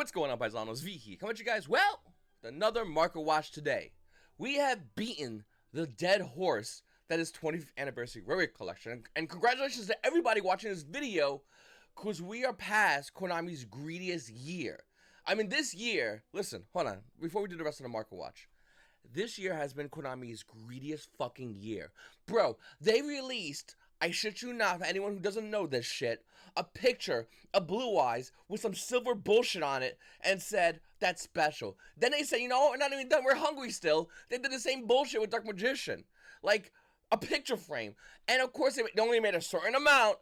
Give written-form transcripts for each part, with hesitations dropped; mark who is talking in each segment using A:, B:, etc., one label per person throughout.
A: What's going on, Paisanos? V here. Coming at you guys, well, with another market watch today. We have beaten the dead horse that is 20th anniversary Rare collection. And congratulations to everybody watching this video, because we are past Konami's greediest year. I mean, this year, listen, hold on, before we do the rest of the market watch. This year has been Konami's greediest fucking year. Bro, they released, I shit you not, for anyone who doesn't know this shit, a picture of Blue Eyes with some silver bullshit on it and said, that's special. Then they say, you know what, we're not even done, we're hungry still. They did the same bullshit with Dark Magician. Like, a picture frame. And of course, they only made a certain amount,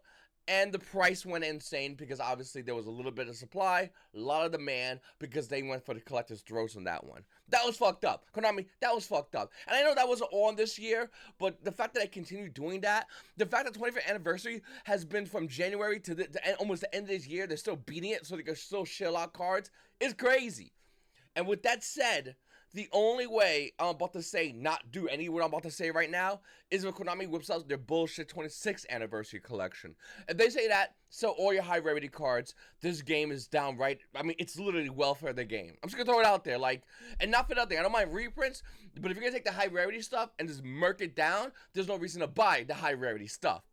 A: and the price went insane because obviously there was a little bit of supply, a lot of demand, because they went for the collector's throats on that one. That was fucked up. Konami, that was fucked up. And I know that wasn't on this year, but the fact that I continue doing that, the fact that 25th anniversary has been from January to almost the end of this year, they're still beating it so they can still shell out cards, is crazy. And with that said, the only way I'm about to say not do any of what I'm about to say right now is when Konami whips out their bullshit 26th anniversary collection. If they say that, sell all your high rarity cards, this game is downright, I mean, it's literally welfare of the game. I'm just gonna throw it out there, like, and not for nothing, I don't mind reprints, but if you're gonna take the high rarity stuff and just murk it down, there's no reason to buy the high rarity stuff.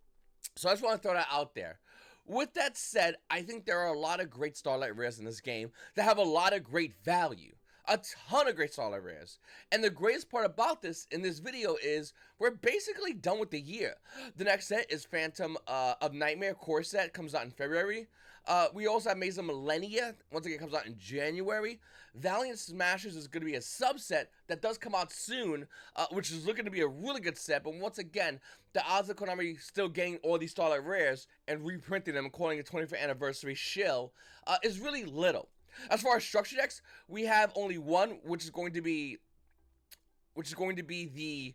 A: So I just want to throw that out there. With that said, I think there are a lot of great Starlight rares in this game that have a lot of great value. A ton of great Starlight rares. And the greatest part about this in this video is we're basically done with the year. The next set is Phantom of Nightmare core set, comes out in February. We also have Maze of Millennia, once again comes out in January. Valiant Smashers is going to be a subset that does come out soon, which is looking to be a really good set. But once again, the odds of Konami still getting all these Starlight rares and reprinting them and calling it 25th anniversary shill is really little. As far as structure decks, we have only one, which is going to be the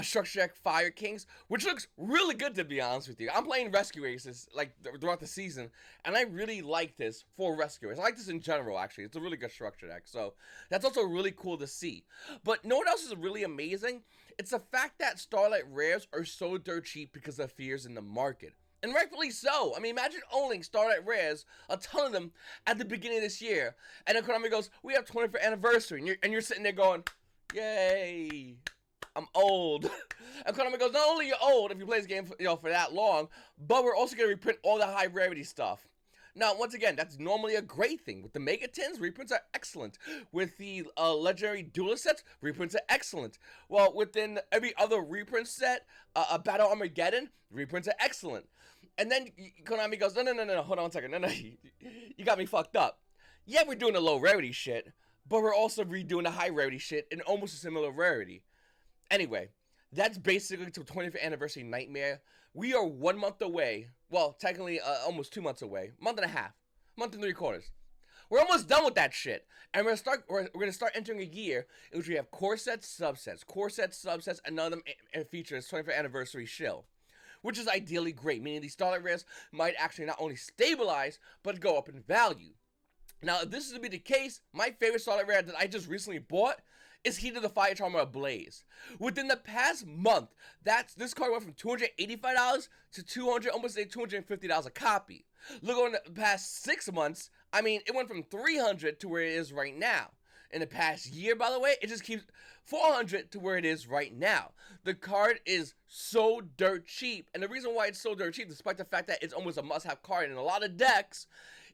A: structure deck Fire Kings, which looks really good, to be honest with you. I'm playing Rescue Aces like throughout the season, and I really like this for Rescue Aces. I like this in general, actually. It's a really good structure deck, so that's also really cool to see. But you know what else is really amazing? It's the fact that Starlight rares are so dirt cheap because of fears in the market. And rightfully so. I mean, imagine owning Starlight rares, a ton of them, at the beginning of this year. And then Konami goes, we have 25th anniversary. And you're sitting there going, yay, I'm old. And Konami goes, not only are you old if you play this game for, for that long, but we're also going to reprint all the high rarity stuff. Now, once again, that's normally a great thing. With the Mega Tins, reprints are excellent. With the Legendary Duelist sets, reprints are excellent. Well, within every other reprint set, a Battle Armageddon, reprints are excellent. And then Konami goes, no, hold on one second. No, you got me fucked up. Yeah, we're doing the low rarity shit, but we're also redoing the high rarity shit in almost a similar rarity. Anyway, that's basically to 20th anniversary Nightmare. We are 1 month away. Well, technically, almost 2 months away. Month and a half. Month and 3/4. We're almost done with that shit. And we're gonna start entering a year in which we have core sets, subsets. Core sets, subsets, and none of them features 25th anniversary shill. Which is ideally great, meaning these Starlight rares might actually not only stabilize, but go up in value. Now, if this is to be the case, my favorite Starlight rare that I just recently bought is Heat of the Fire Charmer Ablaze. Within the past month, this card went from $285 to $250 a copy. Look, on the past 6 months, I mean, it went from $300 to where it is right now. In the past year, by the way, it just keeps $400 to where it is right now. The card is so dirt cheap, and the reason why it's so dirt cheap, despite the fact that it's almost a must-have card in a lot of decks,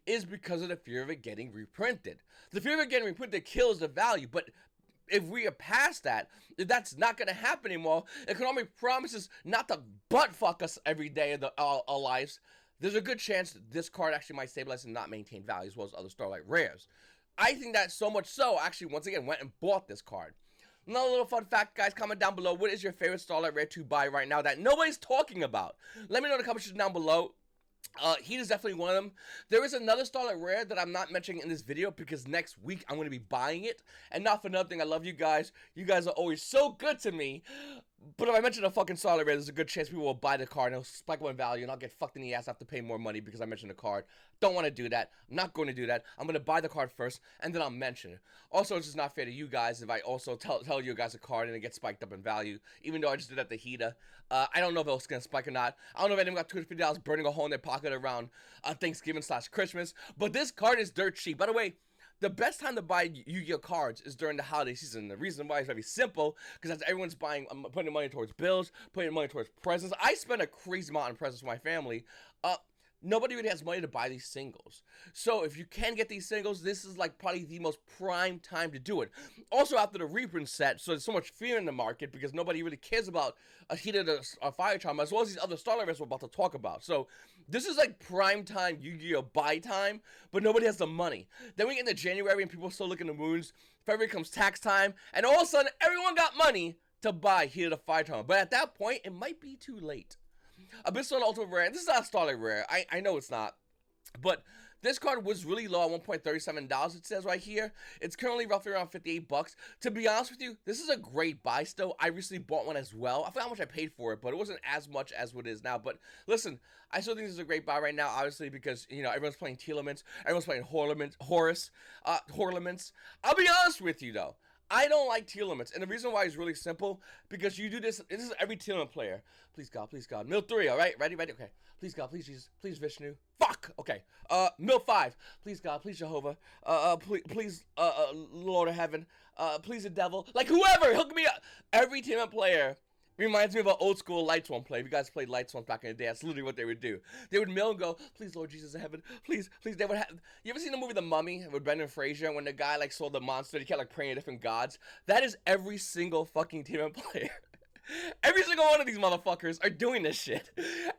A: is because of the fear of it getting reprinted. The fear of it getting reprinted kills the value, but if we are past that, if that's not going to happen anymore, and Konami promises not to butt-fuck us every day of our lives, there's a good chance that this card actually might stabilize and not maintain value as well as other Starlight rares. I think that so much so, actually, once again, went and bought this card. Another little fun fact, guys, comment down below, what is your favorite Starlight rare to buy right now that nobody's talking about? Let me know in the comments down below. Heat is definitely one of them. There is another Starlight rare that I'm not mentioning in this video because next week I'm going to be buying it. And not for nothing, I love you guys. You guys are always so good to me. But if I mention a fucking Starlight rare, there's a good chance people will buy the card and it'll spike up in value and I'll get fucked in the ass. I have to pay more money because I mentioned the card. Don't want to do that. I'm not going to do that. I'm going to buy the card first and then I'll mention it. Also, it's just not fair to you guys if I also tell you guys a card and it gets spiked up in value. Even though I just did that to Hida. I don't know if it's going to spike or not. I don't know if anyone got $250 burning a hole in their pocket around Thanksgiving/Christmas. But this card is dirt cheap. By the way, the best time to buy Yu-Gi-Oh cards is during the holiday season. The reason why is very simple, because as everyone's buying, putting money towards bills, putting money towards presents. I spend a crazy amount on presents for my family. Nobody really has money to buy these singles. So if you can get these singles, this is like probably the most prime time to do it. Also after the reprint set, so there's so much fear in the market because nobody really cares about a Heated a Fire Charm, as well as these other Starlight Rares we're about to talk about. So this is like prime time Yu-Gi-Oh buy time, but nobody has the money. Then we get into January and people still looking at the moons. February comes tax time, and all of a sudden everyone got money to buy Heated a Fire Charm. But at that point, it might be too late. Abyssal Ultimate Rare. This is not a Starlight Rare. I know it's not. But this card was really low at $1.37, it says right here. It's currently roughly around 58 bucks. To be honest with you, this is a great buy still. I recently bought one as well. I forgot how much I paid for it, but it wasn't as much as what it is now. But listen, I still think this is a great buy right now, obviously, because, you know, everyone's playing Telements, everyone's playing Horus, Horlaments. I'll be honest with you, though. I don't like Telements, and the reason why is really simple, because you do this is every Telement player. Please God, please God. Mill 3, alright? Ready? Okay. Please God, please Jesus, please Vishnu. Fuck! Okay. Mill 5. Please God, please Jehovah. Please, Lord of Heaven. Please the devil. Like, whoever, hook me up. Every Telement player reminds me of an old school Lights One play. If you guys played Lights One back in the day, that's literally what they would do. They would mill and go, please Lord Jesus of Heaven, please, please. They would have. You ever seen the movie The Mummy with Brendan Fraser when the guy like saw the monster? He kept like praying to different gods. That is every single fucking Telement player. Every single one of these motherfuckers are doing this shit,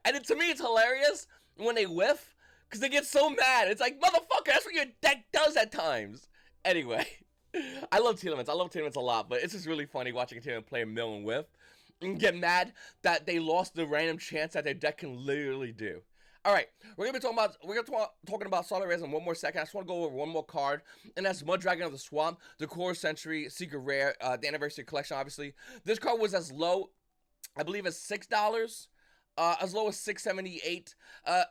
A: and to me it's hilarious when they whiff because they get so mad. It's like, motherfucker, that's what your deck does at times. Anyway, I love Telements. I love Telements a lot, but it's just really funny watching a Telement player mill and whiff and get mad that they lost the random chance that their deck can literally do. All right, we're gonna be talking about Starlight Rares in one more second. I just want to go over one more card, and that's Mud Dragon of the Swamp, the Core Century Secret Rare, the Anniversary Collection. Obviously, this card was as low, I believe, as $6. As low as $6.78.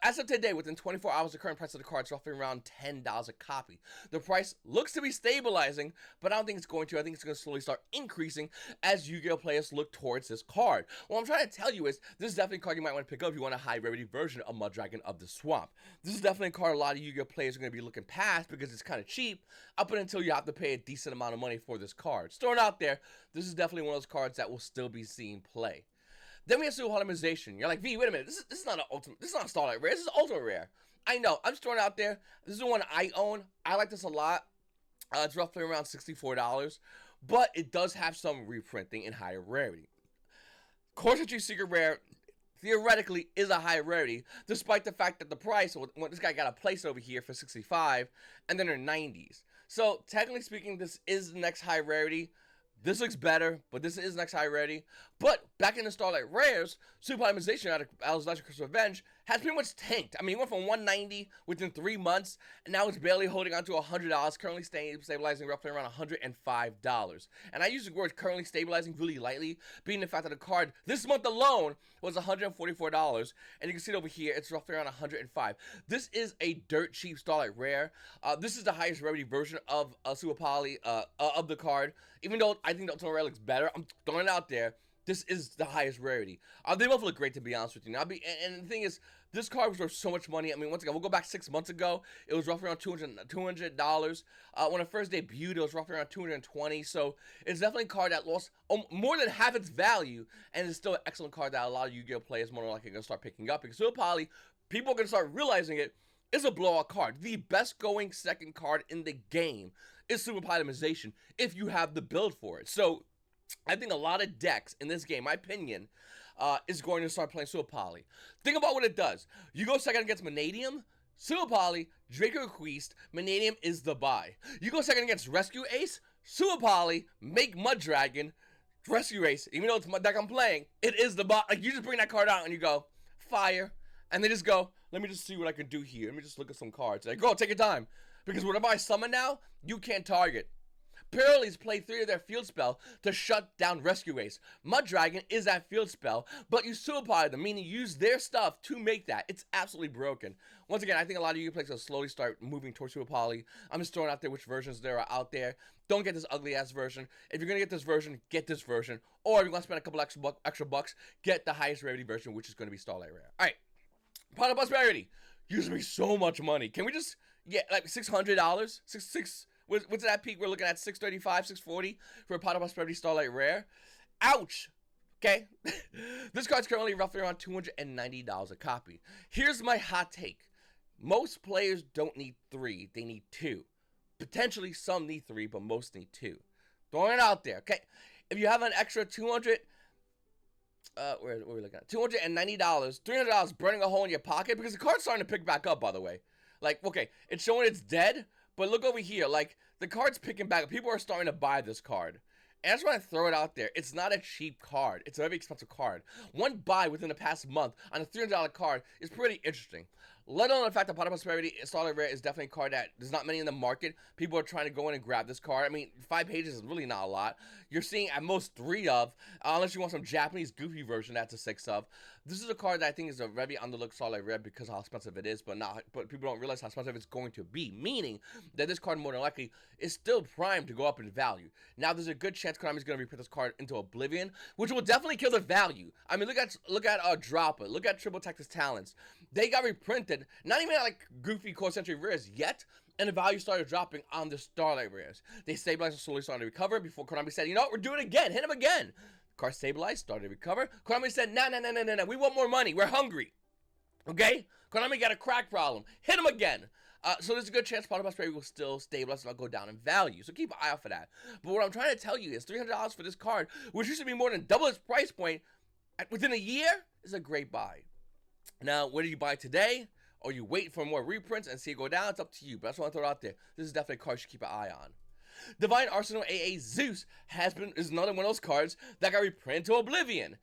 A: As of today, within 24 hours, the current price of the card is roughly around $10 a copy. The price looks to be stabilizing, but I don't think it's going to. I think it's going to slowly start increasing as Yu-Gi-Oh players look towards this card. What I'm trying to tell you is, this is definitely a card you might want to pick up if you want a high rarity version of Mud Dragon of the Swamp. This is definitely a card a lot of Yu-Gi-Oh players are going to be looking past because it's kind of cheap, up until you have to pay a decent amount of money for this card. Just throwing it out there, this is definitely one of those cards that will still be seen play. Then we have Pseudo-Holomization. You're like, V, wait a minute. This is not an ultimate. This is not a Starlight Rare. This is ultra rare. I know. I'm just throwing it out there. This is the one I own. I like this a lot. It's roughly around $64, but it does have some reprinting in higher rarity. Core Century Secret Rare theoretically is a high rarity, despite the fact that the price, when this guy got a place over here for 65, and then they're 90s. So technically speaking, this is the next high rarity. This looks better, but this is next high rarity. But back in the Starlight Rares, Pseudo-Holomization out of Al's Legend Crystal Revenge has pretty much tanked. I mean, it went from 190 within 3 months, and now it's barely holding on to $100, currently stabilizing roughly around $105. And I use the word currently stabilizing really lightly, being the fact that the card this month alone was $144, and you can see it over here, it's roughly around $105. This is a dirt cheap Starlight Rare. This is the highest rarity version of Suali, of the card. Even though I think the Ultimate Rare looks better, I'm throwing it out there. This is the highest rarity. They both look great, to be honest with you. And the thing is, this card was worth so much money. I mean, once again, we'll go back 6 months ago. It was roughly around $200. When it first debuted, it was roughly around $220. So it's definitely a card that lost more than half its value, and it's still an excellent card that a lot of Yu-Gi-Oh players more than likely going to start picking up, because Suali, people are going to start realizing it is a blowout card. The best going second card in the game is Pseudo-Holomization if you have the build for it. So I think a lot of decks in this game, my opinion, is going to start playing Suali. Think about what it does. You go second against Manadium, Suali, Draco Quest, Manadium is the buy. You go second against Rescue Ace, Suali, make Mud Dragon, Rescue Ace. Even though it's my deck I'm playing, it is the buy. Like, you just bring that card out and you go, fire. And they just go, let me just see what I can do here. Let me just look at some cards. Like, go, take your time. Because whatever I summon now, you can't target. Pyroly's play 3 of their field spell to shut down Rescue Ace. Mud Dragon is that field spell, but you Suali them, meaning use their stuff to make that. It's absolutely broken. Once again, I think a lot of you players will slowly start moving towards Suali. I'm just throwing out there which versions there are out there. Don't get this ugly-ass version. If you're going to get this version, get this version. Or if you want to spend a couple extra bucks, get the highest rarity version, which is going to be Starlight Rare. All right. Product prosperity. Usually so much money. Can we just get like $600? What's that peak? We're looking at 635, 640 for a Pot of Prosperity Starlight Rare. Ouch. Okay. This card's currently roughly around $290 a copy. Here's my hot take. Most players don't need 3, they need 2. Potentially some need 3, but most need 2. Throwing it out there, okay? If you have an extra $200, where are we looking at? $290, $300 burning a hole in your pocket, because the card's starting to pick back up, by the way. Like, okay, it's showing it's dead, but look over here, like, the card's picking back up. People are starting to buy this card. And I just want to throw it out there. It's not a cheap card. It's a very expensive card. One buy within the past month on a $300 card is pretty interesting. Let alone the fact that Pot of Prosperity Starlight Rare is definitely a card that there's not many in the market. People are trying to go in and grab this card. I mean, 5 pages is really not a lot. You're seeing at most 3 of, unless you want some Japanese goofy version that's a 6 of. This is a card that I think is a very underlooked Starlight Rare because of how expensive it is, but people don't realize how expensive it's going to be. Meaning that this card more than likely is still primed to go up in value. Now there's a good chance Konami's going to reprint this card into Oblivion, which will definitely kill the value. I mean, look at Dropper, look at Triple Texas Talents. They got reprinted, not even at like goofy core century rares yet, and the value started dropping on the Starlight Rares. They stabilized and slowly started to recover before Konami said, you know what, we're doing it again, hit him again. Card stabilized, started to recover. Konami said, no, we want more money, we're hungry. Okay? Konami got a crack problem, hit him again. So there's a good chance Pot of Prosperity will still stabilize and not go down in value. So keep an eye out for that. But what I'm trying to tell you is $300 for this card, which used to be more than double its price point, within a year, is a great buy. Now, whether you buy today or you wait for more reprints and see it go down, it's up to you. But I just want to throw it out there. This is definitely a card you should keep an eye on. Divine Arsenal AA Zeus is another one of those cards that got reprinted to Oblivion.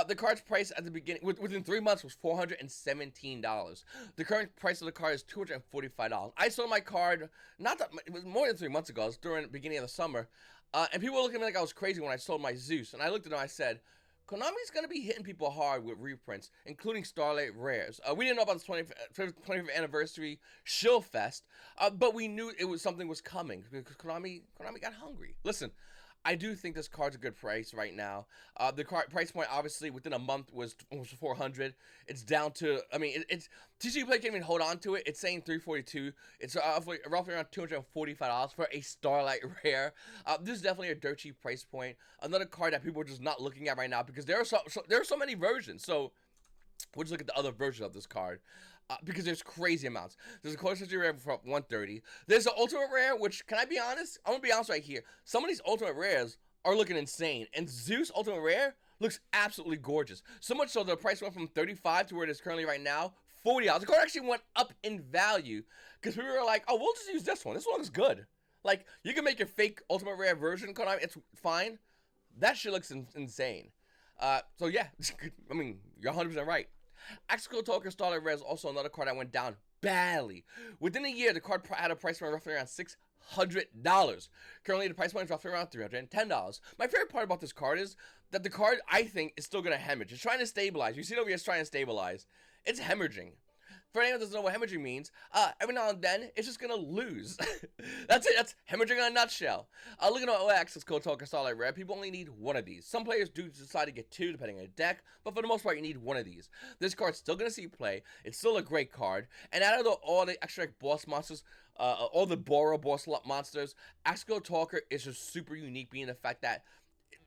A: The card's price at the beginning, within 3 months, was $417. The current price of the card is $245. I sold my card, it was more than 3 months ago. It was during the beginning of the summer. And people were looking at me like I was crazy when I sold my Zeus. And I looked at them and I said, Konami's going to be hitting people hard with reprints, including Starlight Rares. We didn't know about the 25th anniversary Shill Fest, but we knew something was coming because Konami got hungry. Listen, I do think this card's a good price right now. The card price point, obviously, within a month was almost $400. It's down to, I mean, it's TCG Play can't even hold on to it. It's saying $342. It's roughly around $245 for a Starlight Rare. This is definitely a dirt cheap price point. Another card that people are just not looking at right now because there are so many versions. So we'll just look at the other version of this card. Because there's crazy amounts. There's a Core Century Rare for $130. There's an Ultimate Rare, which, can I be honest? I'm going to be honest right here. Some of these Ultimate Rares are looking insane. And Zeus Ultimate Rare looks absolutely gorgeous. So much so the price went from $35 to where it is currently right now, $40. The card actually went up in value. Because people were like, oh, we'll just use this one. This one looks good. Like, you can make your fake Ultimate Rare version, Konami. It's fine. That shit looks insane. So yeah, I mean, you're 100% right. Axial Token Starlight Rare is also another card that went down badly. Within a year, the card had a price point roughly around $600. Currently, the price point is roughly around $310. My favorite part about this card is that the card, I think, is still going to hemorrhage. It's trying to stabilize. You see it over here, it's trying to stabilize. It's hemorrhaging. For anyone that doesn't know what hemorrhaging means, every now and then, it's just going to lose. That's it. That's hemorrhaging in a nutshell. Looking at OX, Code Token Starlight Rare, people only need one of these. Some players do decide to get 2, depending on your deck, but for the most part, you need one of these. This card's still going to see play. It's still a great card. And out of all the extra boss monsters, all the Boro boss monsters, Axial Talker is just super unique, being the fact that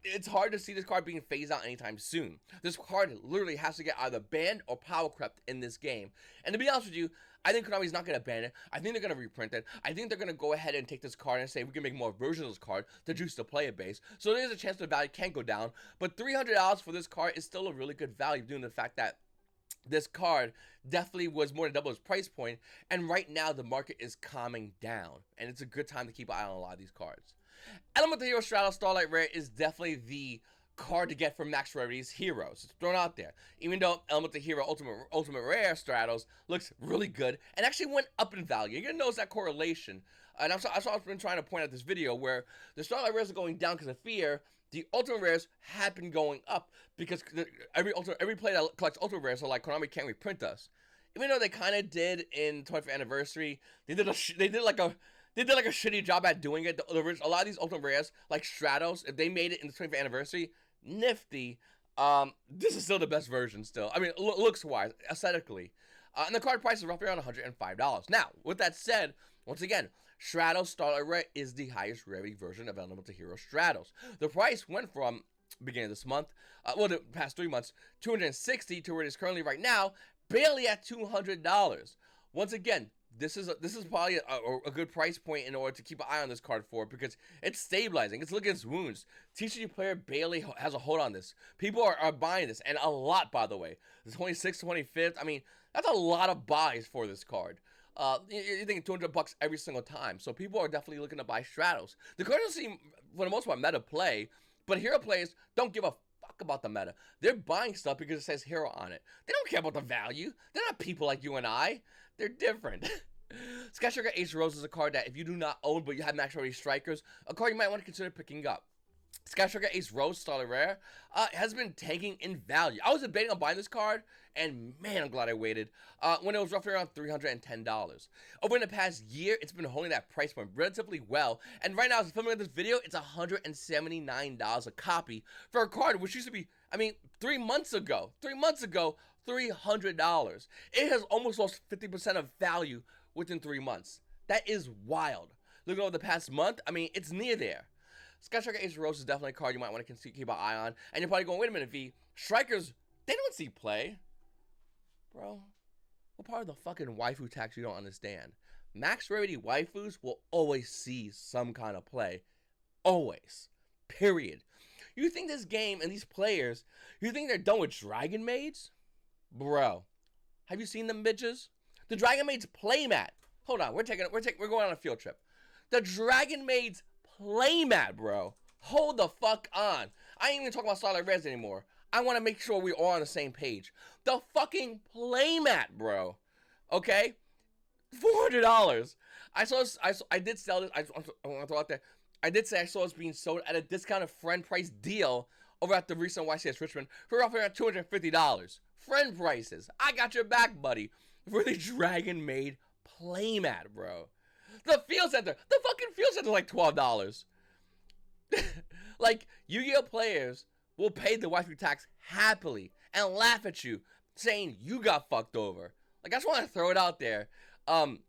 A: it's hard to see this card being phased out anytime soon. This card literally has to get either banned or power crept in this game. And to be honest with you, I think Konami's not going to ban it. I think they're going to reprint it. I think they're going to go ahead and take this card and say we can make more versions of this card to juice the player base. So there's a chance the value can go down. But $300 for this card is still a really good value due to the fact that this card definitely was more than double its price point. And right now the market is calming down. And it's a good time to keep an eye on a lot of these cards. Elemental Hero Stratos Starlight Rare is definitely the card to get for Max Rarity's Heroes. It's thrown out there. Even though Elemental Hero Ultimate Rare Stratos looks really good and actually went up in value. You're going to notice that correlation. And that's what I've been trying to point out this video where the Starlight Rares are going down because of fear. The Ultimate Rares have been going up because every player that collects Ultimate Rares are like, Konami can't reprint us. Even though they kind of did in 25th Anniversary, they did like a shitty job at doing it. A lot of these Ultimate Rares, like Stratos, if they made it in the 25th anniversary, nifty. This is still the best version still. I mean, looks-wise, aesthetically. And the card price is roughly around $105. Now, with that said, once again, Stratos Starlight Rare is the highest rarity version available to Hero Stratos. The price went from beginning of this month, the past 3 months, $260 to where it is currently right now, barely at $200. Once again, this is probably a good price point in order to keep an eye on this card for, because it's stabilizing. It's looking at its wounds. TCG player barely has a hold on this. People are buying this, and a lot, by the way. The 26th, 25th. I mean, that's a lot of buys for this card. You're thinking $200 every single time. So people are definitely looking to buy Stratos. The card doesn't seem, for the most part, meta play, but hero players don't give a fuck about the meta. They're buying stuff because it says hero on it. They don't care about the value. They're not people like you and I. They're different. Sky Striker Ace Rose is a card that if you do not own but you have max rarity strikers, a card you might want to consider picking up. Sky Striker Ace Rose Starlight Rare has been tanking in value. I was debating on buying this card, and man, I'm glad I waited. When it was roughly around $310. Over in the past year, it's been holding that price point relatively well, and right now, as I'm filming this video, it's $179 a copy for a card which used to be, I mean, 3 months ago, $300. It has almost lost 50% of value within 3 months. That is wild. Looking over the past month, I mean, it's near there. Sky Striker Ace Rose is definitely a card you might want to keep an eye on. And you're probably going, wait a minute, V. Strikers, they don't see play. Bro, what part of the fucking waifu tax you don't understand? Max rarity waifus will always see some kind of play. Always. Period. You think this game and these players, you think they're done with Dragon Maids? Bro, have you seen them bitches? The Dragon Maids playmat. Hold on, we're going on a field trip. The Dragon Maids playmat, bro. Hold the fuck on. I ain't even talking about Starlight Rares anymore. I want to make sure we're all on the same page. The fucking playmat, bro. Okay? $400. I did sell this. I want to throw out there. I did say I saw this being sold at a discounted friend price deal over at the recent YCS Richmond for roughly around $250. Friend prices. I got your back, buddy. For the Dragon Maid playmat, bro. The field center. The fucking field center is like $12. Like, Yu-Gi-Oh players will pay the waifu tax happily and laugh at you, saying you got fucked over. Like, I just want to throw it out there. And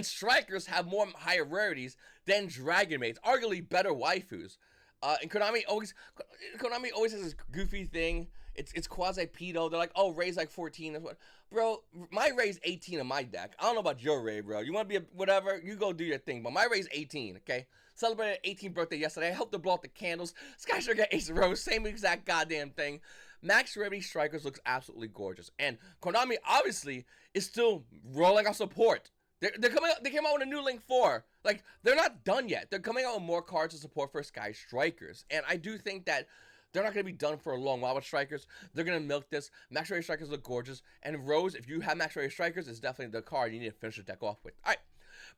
A: strikers have more higher rarities than Dragon Maids, arguably better waifus. And Konami always has this goofy thing. It's quasi pedo. They're like, oh, Ray's like 14. That's what, bro. My Ray's 18 in my deck. I don't know about your Ray, bro. You want to be whatever? You go do your thing. But my Ray's 18. Okay. Celebrated 18th birthday yesterday. I helped her blow out the candles. Sky Striker Ace Rose, same exact goddamn thing. Max Rarity Strikers looks absolutely gorgeous, and Konami obviously is still rolling out support. They're coming out. They came out with a new Link 4. Like, they're not done yet. They're coming out with more cards to support for Sky Strikers, and I do think that they're not going to be done for a long while with Strikers. They're going to milk this. Max Rarity Strikers look gorgeous, and Rose, if you have Max Rarity Strikers, is definitely the card you need to finish the deck off with. All right.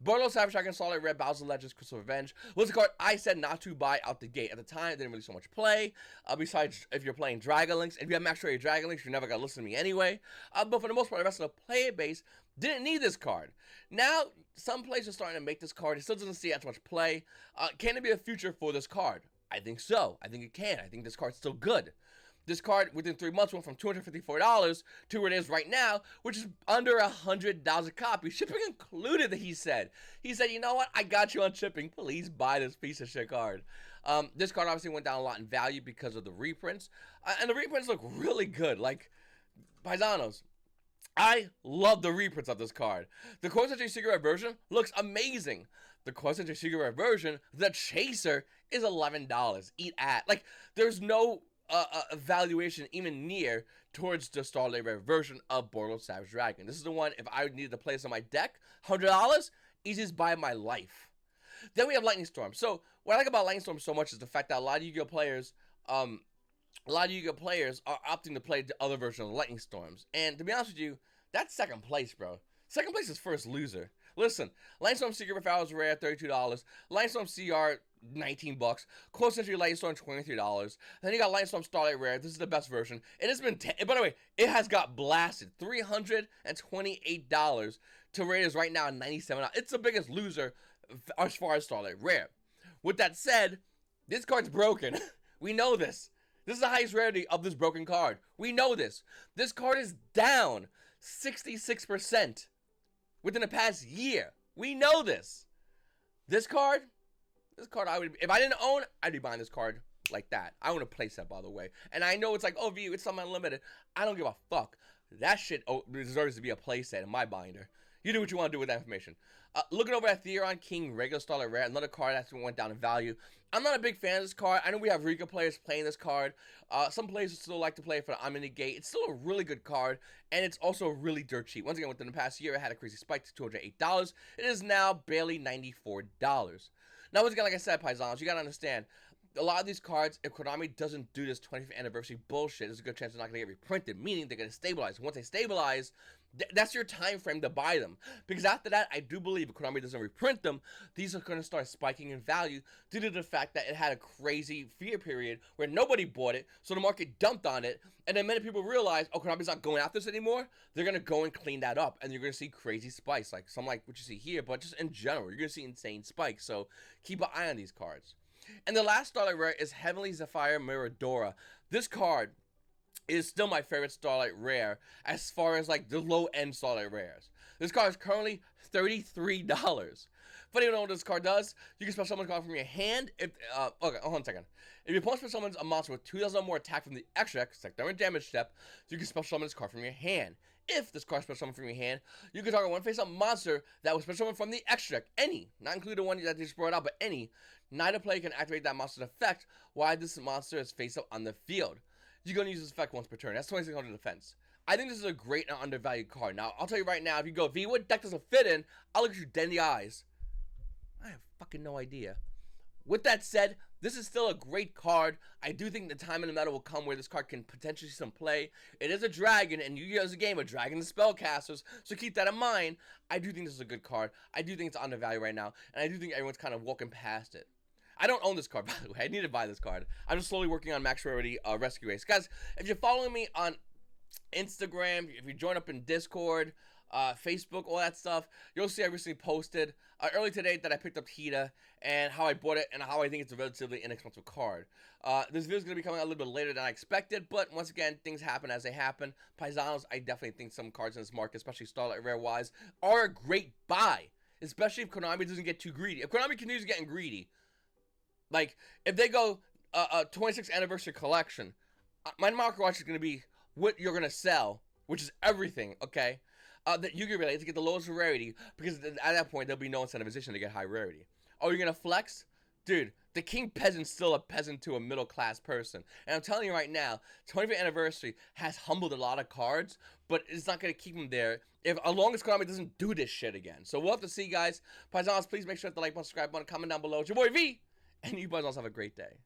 A: Borderlands Savage Dragon Solid Red Bowser Legends Crystal Revenge was a card I said not to buy out the gate. At the time, it didn't really so much play. Besides, if you're playing Dragon Links, if you have Max Rarity Dragon Links, you're never going to listen to me anyway. But for the most part, the rest of the player base didn't need this card. Now, some players are starting to make this card. It still doesn't see as much play. Can there be a future for this card? I think so. I think it can. I think this card's still good. This card, within 3 months, went from $254 to where it is right now, which is under $100 a copy. Shipping included, he said. He said, you know what? I got you on shipping. Please buy this piece of shit card. This card obviously went down a lot in value because of the reprints. And the reprints look really good. Like, Paisanos, I love the reprints of this card. The Core Century Secret Rare version looks amazing. The Core Century Secret Rare version, the Chaser, is $11. Eat at. Like, there's no valuation even near towards the Starlight Rare version of Borderlands Savage Dragon. This is the one, if I needed to play this on my deck, $100, easiest buy of my life. Then we have Lightning Storm. So, what I like about Lightning Storm so much is the fact that a lot of Yu-Gi-Oh players, are opting to play the other version of Lightning Storms. And to be honest with you, that's second place, bro. Second place is first loser. Listen, Lightning Storm Secret Rare is rare, $32. Lightning Storm CR, $19. Close Century Lightning Storm, $23. Then you got Lightning Storm Starlight Rare. This is the best version. It has been, by the way, it has got blasted. $328 to where it is right now, $97. It's the biggest loser as far as Starlight Rare. With that said, this card's broken. We know this. This is the highest rarity of this broken card. We know this. This card is down 66% within the past year. We know this. This card, I would, if I didn't own, I'd be buying this card like that. I own a playset, by the way. And I know it's like, oh, it's something unlimited. I don't give a fuck. That shit deserves to be a playset in my binder. You do what you want to do with that information. Looking over at Theon King, regular Starlight Rare, another card that went down in value. I'm not a big fan of this card. I know we have Rika players playing this card. Some players still like to play it for the Omni Gate. It's still a really good card, and it's also really dirt cheap. Once again, within the past year, it had a crazy spike to $208. It is now barely $94. Now, once again, like I said, Paisanos, you gotta understand, a lot of these cards, if Konami doesn't do this 25th anniversary bullshit, there's a good chance they're not gonna get reprinted, meaning they're gonna stabilize. Once they stabilize, that's your time frame to buy them. Because after that, I do believe if Konami doesn't reprint them, these are gonna start spiking in value due to the fact that it had a crazy fear period where nobody bought it, so the market dumped on it, and then many people realized, oh, Konami's not going after this anymore, they're gonna go and clean that up, and you're gonna see crazy spikes, like some like what you see here, but just in general, you're gonna see insane spikes, so keep an eye on these cards. And the last Starlight Rare is Heavenly Zafire Madora. This card is still my favorite Starlight Rare as far as like the low-end Starlight Rares. This card is currently $33. If anyone know what this card does, you can special summon a card from your hand. If okay, hold on a second. If your opponent special summons a monster with 2,000 or more attack from the extra deck, like their damage step, you can special summon this card from your hand. If this card is special summoned from your hand, you can target one face-up monster that was special summoned from the extra deck, any, not including the one that they just brought out, but any. Neither player can activate that monster's effect while this monster is face-up on the field. You're going to use this effect once per turn. That's 2600 defense. I think this is a great and undervalued card. Now, I'll tell you right now, if you go, V, what deck does it fit in? I'll look at you dead in the eyes. I have fucking no idea. With that said, this is still a great card. I do think the time in the meta will come where this card can potentially see some play. It is a dragon, and YuGiOh is a game of dragons and spellcasters, so keep that in mind. I do think this is a good card. I do think it's undervalued right now, and I do think everyone's kind of walking past it. I don't own this card, by the way. I need to buy this card. I'm just slowly working on max rarity rescue race. Guys, if you're following me on Instagram, if you join up in Discord, Facebook, all that stuff, you'll see I recently posted early today that I picked up Hida and how I bought it and how I think it's a relatively inexpensive card. This video is going to be coming out a little bit later than I expected, but once again, things happen as they happen. Paisanos, I definitely think some cards in this market, especially Starlight Rare-wise, are a great buy, especially if Konami doesn't get too greedy. If Konami continues getting greedy, like, if they go 26th anniversary collection, my market watch is going to be what you're going to sell, which is everything, okay? That you get related to get the lowest rarity, because at that point, there'll be no incentivization to get high rarity. Oh, you're going to flex? Dude, the king peasant's still a peasant to a middle-class person. And I'm telling you right now, 25th anniversary has humbled a lot of cards, but it's not going to keep them there as long as Konami doesn't do this shit again. So we'll have to see, guys. Paisanos, please make sure to like button, subscribe button, comment down below. It's your boy V, and you guys also have a great day.